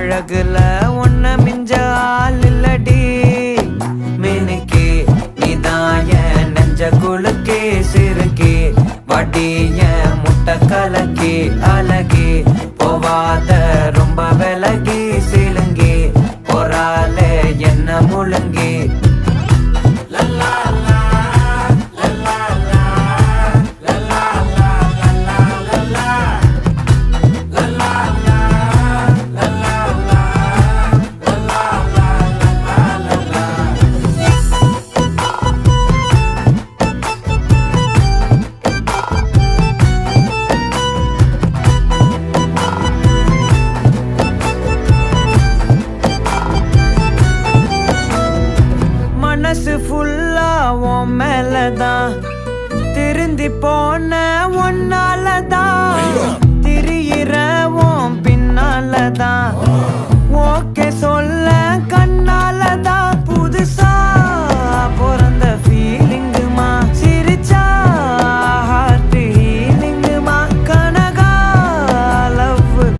அழகுல ஒன்ன மிஞ்ச ஆள் இல்லடி மினுக்கே நீதான் என் நெஞ்ச குலுக்கே சிறுக்கே வடி என் முட்டை கலக்கி அழகி போவாத ரொம்ப விலகி சிலுங்கி போறாலே என்ன முழுங்கி மனசு ஃபுல்லா உன் மேலதான் திருந்தி போன ஒன்னாலதான்